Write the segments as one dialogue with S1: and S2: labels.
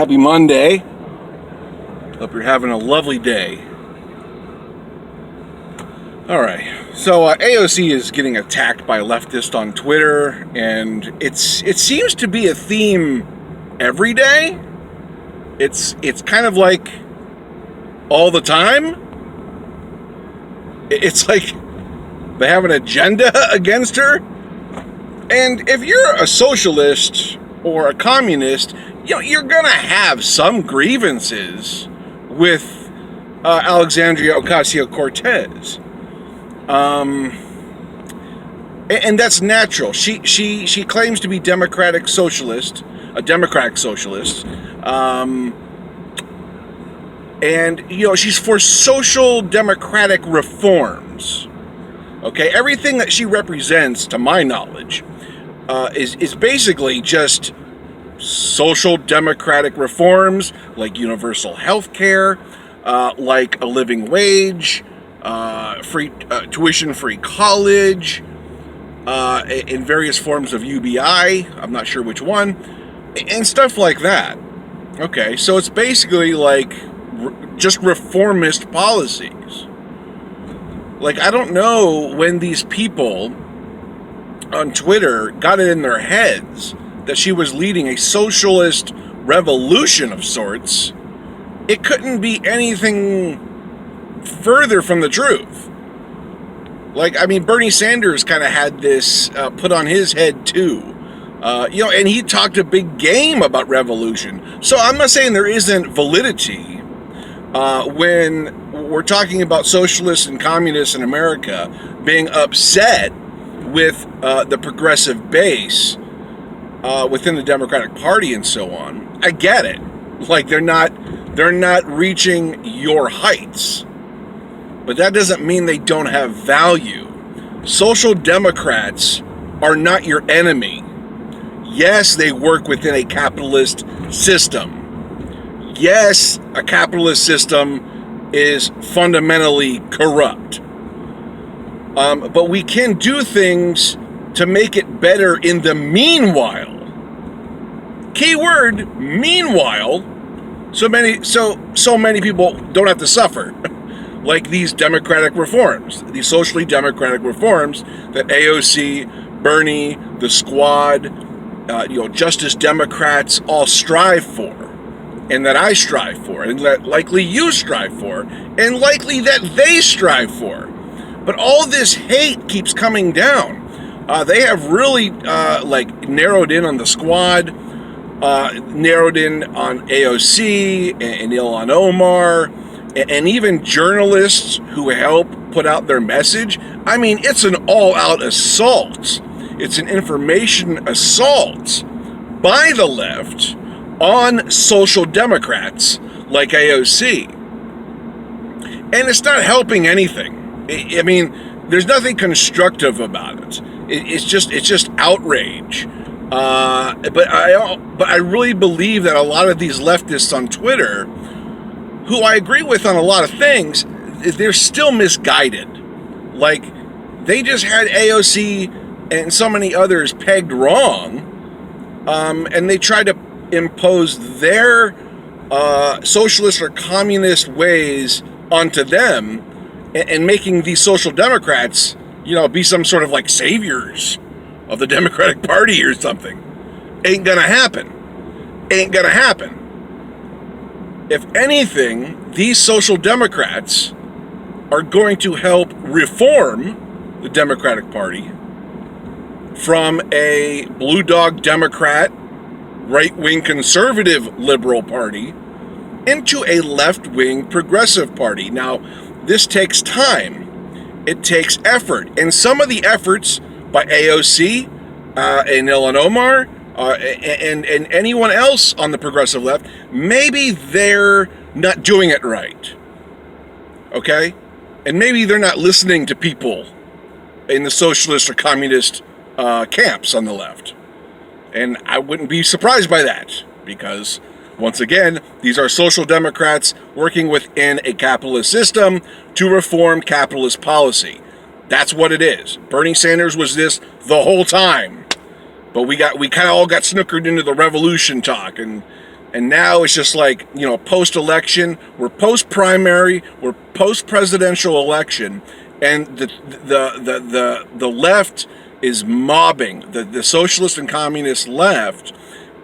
S1: Happy Monday. Hope you're having a lovely day. Alright, so AOC is getting attacked by Leftist on Twitter, and it seems to be a theme every day. It's kind of like all the time. It's like they have an agenda against her. And if you're a socialist or a communist, you're gonna have some grievances with Alexandria Ocasio-Cortez. And that's natural. She claims to be a democratic socialist. And she's for social democratic reforms. Okay, everything that she represents, to my knowledge, is basically just social democratic reforms, like universal health care, like a living wage, free tuition-free college, in various forms of UBI, I'm not sure which one, and stuff like that. Okay, so it's basically like just reformist policies. Like, I don't know when these people on Twitter got it in their heads that she was leading a socialist revolution of sorts. It couldn't be anything further from the truth. Like, I mean, Bernie Sanders kind of had this put on his head too. And he talked a big game about revolution. So I'm not saying there isn't validity when we're talking about socialists and communists in America being upset with the progressive base within the Democratic Party and so on. I get it. Like, they're not reaching your heights. But that doesn't mean they don't have value. Social democrats are not your enemy. Yes, they work within a capitalist system. Yes, a capitalist system is fundamentally corrupt. But we can do things to make it better in the meanwhile. Keyword, meanwhile. So many people don't have to suffer. Like these democratic reforms, these socially democratic reforms that AOC, Bernie, the Squad, Justice Democrats all strive for, and that I strive for, and that likely you strive for, and likely that they strive for. But all this hate keeps coming down. They have really narrowed in on the Squad, narrowed in on AOC and Ilhan Omar, and even journalists who help put out their message. I mean, it's an all-out assault. It's an information assault by the left on social democrats like AOC. And it's not helping anything. I mean, there's nothing constructive about it. It's just outrage. But I really believe that a lot of these leftists on Twitter, who I agree with on a lot of things, they're still misguided. Like, they just had AOC and so many others pegged wrong, and they tried to impose their socialist or communist ways onto them, and making these social democrats, be some sort of like saviors of the Democratic Party or something. Ain't gonna happen. If anything, these social democrats are going to help reform the Democratic Party from a blue dog Democrat, right-wing conservative liberal party into a left-wing progressive party. Now, this takes time. It takes effort. And some of the efforts by AOC and Ilhan Omar and anyone else on the progressive left, maybe they're not doing it right. Okay? And maybe they're not listening to people in the socialist or communist camps on the left. And I wouldn't be surprised by that, because once again, these are social democrats working within a capitalist system to reform capitalist policy. That's what it is. Bernie Sanders was this the whole time. But we kind of all got snookered into the revolution talk, and And now it's just like, post-election, we're post-primary, we're post-presidential election, and the left is mobbing. The socialist and communist left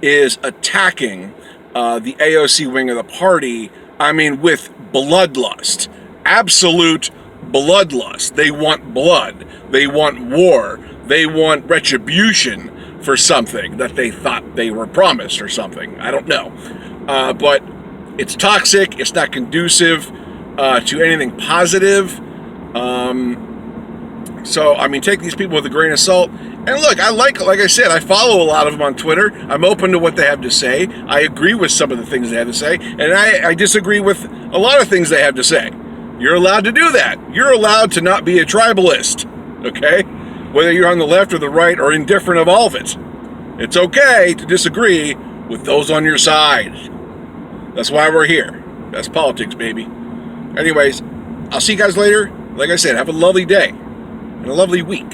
S1: is attacking the AOC wing of the party, with bloodlust. Absolute bloodlust. They want blood. They want war. They want retribution for something that they thought they were promised or something. I don't know. But it's toxic. It's not conducive to anything positive. So, take these people with a grain of salt. And look, like I said, I follow a lot of them on Twitter. I'm open to what they have to say. I agree with some of the things they have to say. And I disagree with a lot of things they have to say. You're allowed to do that. You're allowed to not be a tribalist. Okay? Whether you're on the left or the right or indifferent of all of it. It's okay to disagree with those on your side. That's why we're here. That's politics, baby. Anyways, I'll see you guys later. Like I said, have a lovely day and a lovely week.